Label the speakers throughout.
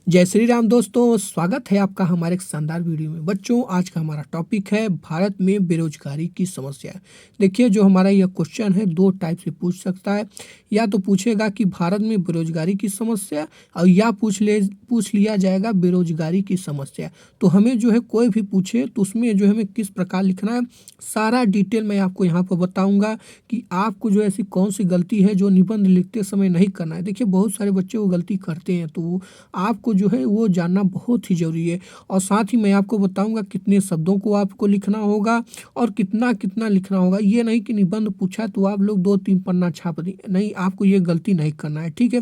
Speaker 1: जय श्री राम दोस्तों, स्वागत है आपका हमारे एक शानदार वीडियो में। बच्चों, आज का हमारा टॉपिक है भारत में बेरोजगारी की समस्या। देखिए, जो हमारा यह क्वेश्चन है दो टाइप से पूछ सकता है। या तो पूछेगा कि भारत में बेरोजगारी की समस्या, और या पूछ लिया जाएगा बेरोजगारी की समस्या। तो हमें जो है कोई भी पूछे तो उसमें जो है हमें किस प्रकार लिखना है, सारा डिटेल मैं आपको यहाँ पर बताऊँगा कि आपको जो ऐसी कौन सी गलती है जो निबंध लिखते समय नहीं करना है। देखिए, बहुत सारे बच्चे वो गलती करते हैं, तो आपको जो है वो जानना बहुत ही ज़रूरी है। और साथ ही मैं आपको बताऊंगा कितने शब्दों को आपको लिखना होगा और कितना कितना लिखना होगा। ये नहीं कि निबंध पूछा तो आप लोग 2-3 पन्ना छाप दें, नहीं, आपको ये गलती नहीं करना है, ठीक है।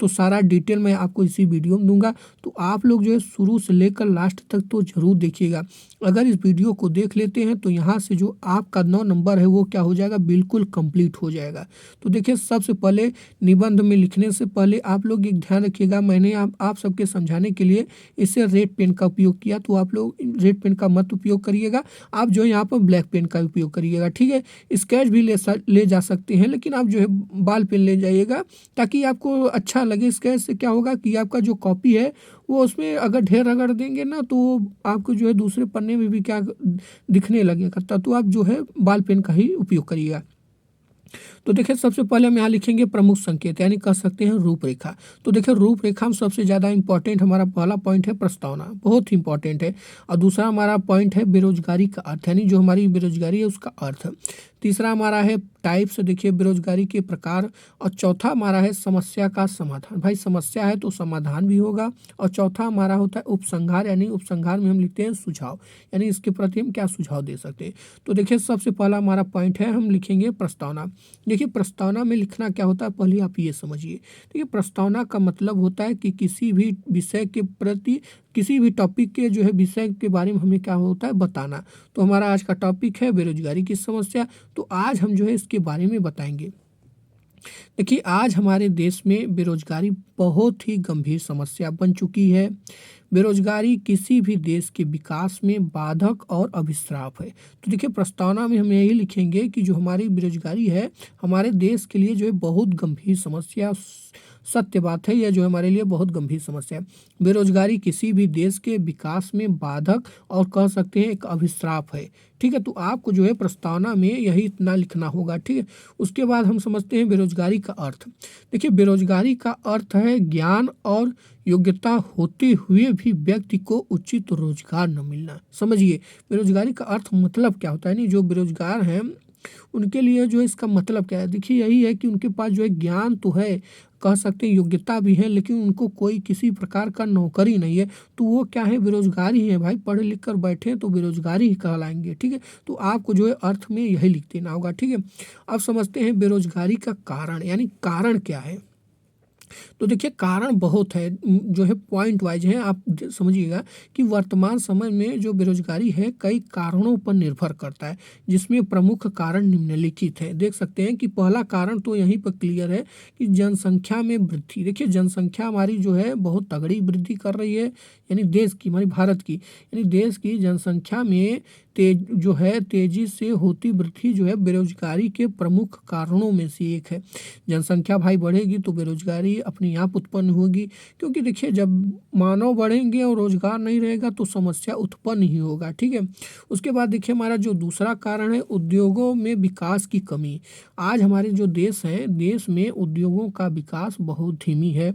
Speaker 1: तो सारा डिटेल मैं आपको इसी वीडियो में दूंगा, तो आप लोग जो है शुरू से लेकर लास्ट तक तो ज़रूर देखिएगा। अगर इस वीडियो को देख लेते हैं तो यहाँ से जो आपका 9 नंबर है वो क्या हो जाएगा, बिल्कुल कंप्लीट हो जाएगा। तो देखिए, सबसे पहले निबंध में लिखने से पहले आप लोग एक ध्यान रखिएगा, मैंने आप सबके समझाने के लिए इससे रेड पेन का उपयोग किया, तो आप लोग रेड पेन का मत उपयोग करिएगा। आप जो है यहाँ पर ब्लैक पेन का उपयोग करिएगा, ठीक है। स्केच भी ले जा सकते हैं, लेकिन आप जो है बाल पेन ले जाइएगा ताकि आपको अच्छा लगे। स्केच से क्या होगा कि आपका जो कॉपी है वो उसमें अगर ढेर रगड़ देंगे ना तो आपको जो है दूसरे पन्ने में भी क्या दिखने लगेगा। तो आप जो है बाल पेन का ही उपयोग करिएगा। तो देखिए, सबसे पहले हम यहाँ लिखेंगे प्रमुख संकेत, यानी कह सकते हैं रूपरेखा। तो देखिए, रूपरेखा में सबसे ज़्यादा इंपॉर्टेंट हमारा पहला पॉइंट है प्रस्तावना, बहुत ही इंपॉर्टेंट है। और दूसरा हमारा पॉइंट है बेरोजगारी का अर्थ, यानी जो हमारी बेरोजगारी है उसका अर्थ। तीसरा हमारा है टाइप्स, देखिए बेरोजगारी के प्रकार। और चौथा हमारा है समस्या का समाधान। भाई, समस्या है तो समाधान भी होगा। और चौथा हमारा होता है उपसंहार, यानी उपसंहार में हम लिखते हैं सुझाव, यानी इसके प्रति हम क्या सुझाव दे सकते हैं। तो देखिए, सबसे पहला हमारा पॉइंट है, हम लिखेंगे प्रस्तावना। देखिए, प्रस्तावना में लिखना क्या होता है, पहले आप ये समझिए। देखिए, प्रस्तावना का मतलब होता है कि किसी भी विषय के प्रति, किसी भी टॉपिक के जो है विषय के बारे में हमें क्या होता है, बताना। तो हमारा आज का टॉपिक है बेरोजगारी की समस्या, तो आज हम जो है इसके बारे में बताएंगे। देखिए, आज हमारे देश में बेरोजगारी बहुत ही गंभीर समस्या बन चुकी है। बेरोजगारी किसी भी देश के विकास में बाधक और अभिशाप है। तो देखिए, प्रस्तावना में हम यही लिखेंगे कि जो हमारी बेरोजगारी है हमारे देश के लिए जो है बहुत गंभीर समस्या, सत्य बात है, यह जो हमारे लिए बहुत गंभीर समस्या है। बेरोजगारी किसी भी देश के विकास में बाधक और कह सकते हैं एक अभिशाप है, ठीक है। तो आपको जो है प्रस्तावना में यही इतना लिखना होगा, ठीक है। उसके बाद हम समझते हैं बेरोजगारी का अर्थ। देखिए, बेरोजगारी का अर्थ है ज्ञान और योग्यता होते हुए भी व्यक्ति को उचित रोजगार न मिलना। समझिए, बेरोजगारी का अर्थ मतलब क्या होता है, नहीं, जो बेरोजगार हैं उनके लिए जो है इसका मतलब क्या है। देखिए, यही है कि उनके पास जो है ज्ञान तो है, कह सकते हैं योग्यता भी है, लेकिन उनको कोई किसी प्रकार का नौकरी नहीं है, तो वो क्या है, बेरोजगार ही है। भाई, पढ़े लिख कर बैठे तो बेरोजगारी ही कहलाएंगे, ठीक है। तो आपको जो है अर्थ में यही लिख देना होगा, ठीक है। अब समझते हैं बेरोजगारी का कारण, यानी कारण क्या है। तो देखिए, कारण बहुत है, जो है पॉइंट वाइज है, आप समझिएगा कि वर्तमान समय में जो बेरोजगारी है कई कारणों पर निर्भर करता है, जिसमें प्रमुख कारण निम्नलिखित है। देख सकते हैं कि पहला कारण तो यहीं पर क्लियर है कि जनसंख्या में वृद्धि। देखिए, जनसंख्या हमारी जो है बहुत तगड़ी वृद्धि कर रही है, यानी देश की, हमारी भारत की, यानी देश की जनसंख्या में तेजी से होती वृद्धि जो है बेरोजगारी के प्रमुख कारणों में से एक है। जनसंख्या भाई बढ़ेगी तो बेरोजगारी अपने आप उत्पन्न होगी, क्योंकि देखिए, जब मानव बढ़ेंगे और रोजगार नहीं रहेगा तो समस्या उत्पन्न ही होगा, ठीक है। उसके बाद देखिए, हमारा जो दूसरा कारण है उद्योगों में विकास की कमी। आज हमारे जो देश हैं, देश में उद्योगों का विकास बहुत धीमी है,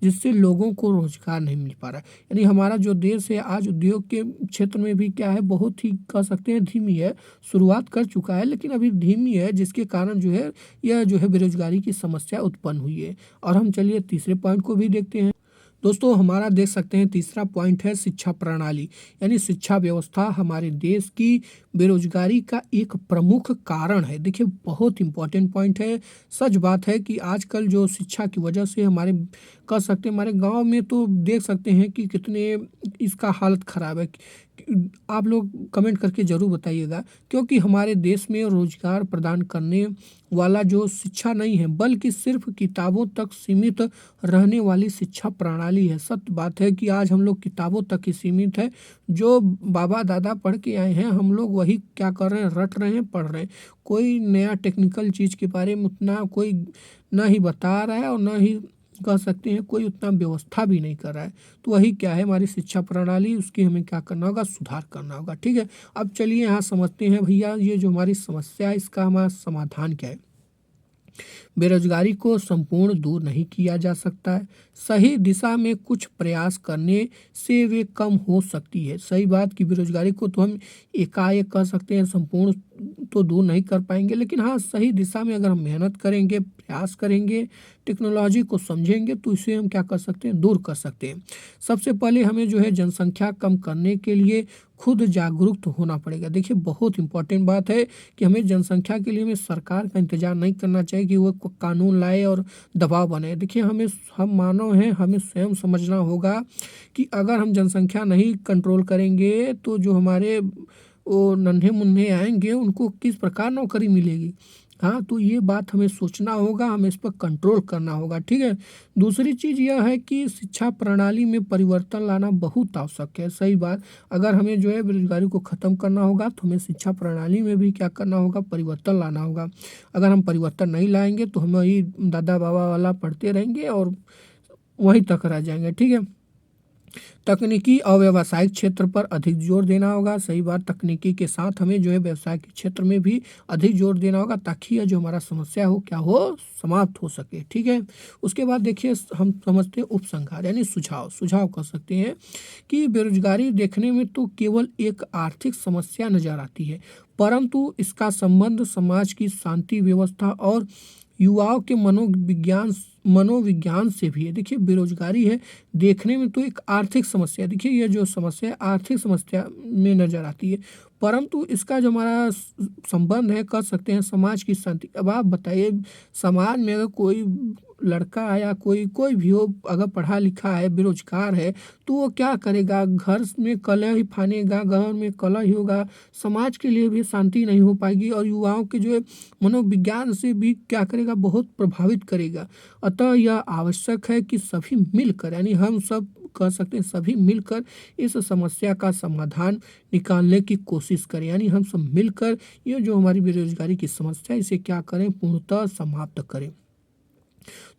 Speaker 1: जिससे लोगों को रोजगार नहीं मिल पा रहा है। यानी हमारा जो देश है आज उद्योग के क्षेत्र में भी क्या है, बहुत ही कह सकते हैं धीमी है। शुरुआत कर चुका है लेकिन अभी धीमी है, जिसके कारण जो है यह जो है बेरोजगारी की समस्या उत्पन्न हुई है। और हम चलिए तीसरे पॉइंट को भी देखते हैं। दोस्तों, हमारा देख सकते हैं तीसरा पॉइंट है शिक्षा प्रणाली, यानी शिक्षा व्यवस्था हमारे देश की बेरोजगारी का एक प्रमुख कारण है। देखिए, बहुत इंपॉर्टेंट पॉइंट है। सच बात है कि आजकल जो शिक्षा की वजह से हमारे, कह सकते हैं हमारे गांव में तो देख सकते हैं कि कितने इसका हालत ख़राब है। आप लोग कमेंट करके ज़रूर बताइएगा, क्योंकि हमारे देश में रोजगार प्रदान करने वाला जो शिक्षा नहीं है, बल्कि सिर्फ किताबों तक सीमित रहने वाली शिक्षा प्रणाली है। सत्य बात है कि आज हम लोग किताबों तक ही सीमित है। जो बाबा दादा पढ़ के आए हैं हम लोग वही क्या कर रहे हैं, रट रहे हैं, पढ़ रहे हैं। कोई नया टेक्निकल चीज़ के बारे में उतना कोई ना ही बता रहा है और ना ही कह सकते हैं कोई उतना व्यवस्था भी नहीं कर रहा है। तो वही क्या है हमारी शिक्षा प्रणाली, उसकी हमें क्या करना होगा, सुधार करना होगा। ठीक है, अब चलिए यहाँ समझते हैं भैया ये जो हमारी समस्या है इसका हमारा समाधान क्या है। बेरोजगारी को संपूर्ण दूर नहीं किया जा सकता है, सही दिशा में कुछ प्रयास करने से वे कम हो सकती है। सही बात कि बेरोजगारी को तो हम एकाएक कह सकते हैं संपूर्ण तो दूर नहीं कर पाएंगे, लेकिन हाँ सही दिशा में अगर हम मेहनत करेंगे, प्रयास करेंगे, टेक्नोलॉजी को समझेंगे तो इसे हम क्या कर सकते हैं, दूर कर सकते हैं। सबसे पहले हमें जो है जनसंख्या कम करने के लिए खुद जागरूक होना पड़ेगा। देखिए बहुत इंपॉर्टेंट बात है कि हमें जनसंख्या के लिए हमें सरकार का इंतजार नहीं करना चाहिए कि वो कानून लाए और दबाव बनाए। देखिए हम मानव हैं, हमें स्वयं समझना होगा कि अगर हम जनसंख्या नहीं कंट्रोल करेंगे तो जो हमारे वो नन्हे मुन्ने आएंगे उनको किस प्रकार नौकरी मिलेगी। हाँ, तो ये बात हमें सोचना होगा, हमें इस पर कंट्रोल करना होगा। ठीक है, दूसरी चीज़ यह है कि शिक्षा प्रणाली में परिवर्तन लाना बहुत आवश्यक है। सही बात, अगर हमें जो है बेरोजगारी को ख़त्म करना होगा तो हमें शिक्षा प्रणाली में भी क्या करना होगा, परिवर्तन लाना होगा। अगर हम परिवर्तन नहीं लाएंगे तो हम वही दादा बाबा वाला पढ़ते रहेंगे और वहीं तक रह जाएंगे। ठीक है, तकनीकी और व्यावसायिक क्षेत्र पर अधिक जोर देना होगा। सही बात, तकनीकी के साथ हमें जो है व्यवसाय के क्षेत्र में भी अधिक जोर देना होगा ताकि यह जो हमारा समस्या हो क्या हो, समाप्त हो सके। ठीक है, उसके बाद देखिए हम समझते हैं उपसंहार यानी सुझाव। सुझाव कह सकते हैं कि बेरोजगारी देखने में तो केवल एक आर्थिक समस्या नजर आती है, परंतु इसका संबंध समाज की शांति व्यवस्था और युवाओं के मनोविज्ञान से भी है। देखिए बेरोजगारी है देखने में तो एक आर्थिक समस्या है। देखिए ये जो समस्या है आर्थिक समस्या में नजर आती है, परंतु इसका जो हमारा संबंध है कह सकते हैं समाज की शांति। अब आप बताइए समाज में अगर कोई लड़का है या कोई भी हो अगर पढ़ा लिखा है बेरोजगार है तो वो क्या करेगा, घर में कलह ही फानेगा, घर में कलह ही होगा, समाज के लिए भी शांति नहीं हो पाएगी और युवाओं के जो है मनोविज्ञान से भी क्या करेगा, बहुत प्रभावित करेगा। अतः यह आवश्यक है कि सभी मिलकर यानी हम सब कह सकते हैं सभी मिलकर इस समस्या का समाधान निकालने की कोशिश करें। यानी हम सब मिलकर ये जो हमारी बेरोजगारी की समस्या है इसे क्या करें, पूर्णतः समाप्त करें।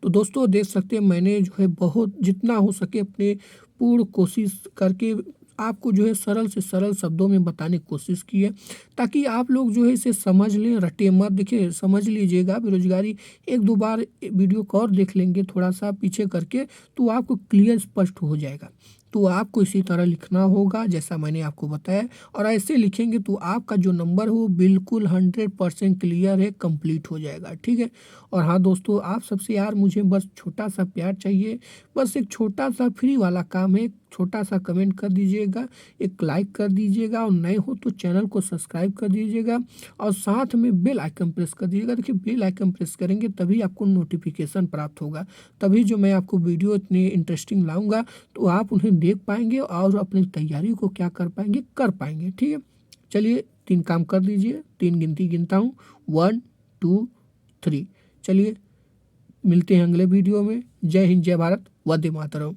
Speaker 1: तो दोस्तों देख सकते हैं मैंने जो है बहुत जितना हो सके अपने पूर्ण कोशिश करके आपको जो है सरल से सरल शब्दों में बताने की कोशिश की है ताकि आप लोग जो है इसे समझ लें, रटे मत। देखिए समझ लीजिएगा बेरोजगारी, एक दो बार वीडियो को और देख लेंगे थोड़ा सा पीछे करके तो आपको क्लियर स्पष्ट हो जाएगा। तो आपको इसी तरह लिखना होगा जैसा मैंने आपको बताया, और ऐसे लिखेंगे तो आपका जो नंबर हो बिल्कुल 100% क्लियर है, कंप्लीट हो जाएगा। ठीक है, और हाँ दोस्तों आप सबसे यार मुझे बस छोटा सा प्यार चाहिए, बस एक छोटा सा फ्री वाला काम है, छोटा सा कमेंट कर दीजिएगा, एक लाइक कर दीजिएगा और नए हो तो चैनल को सब्सक्राइब कर दीजिएगा और साथ में बेल आइकन प्रेस कर दीजिएगा। देखिए बेल आइकन प्रेस करेंगे तभी आपको नोटिफिकेशन प्राप्त होगा, तभी जो मैं आपको वीडियो इतनी इंटरेस्टिंग लाऊंगा तो आप उन्हें देख पाएंगे और अपनी तैयारी को क्या कर पाएंगे, कर पाएंगे। ठीक है, चलिए 3 काम कर दीजिए, 3 गिनती गिनता हूँ, 1 2 3। चलिए मिलते हैं अगले वीडियो में। जय हिंद, जय भारत, वंदे मातरम।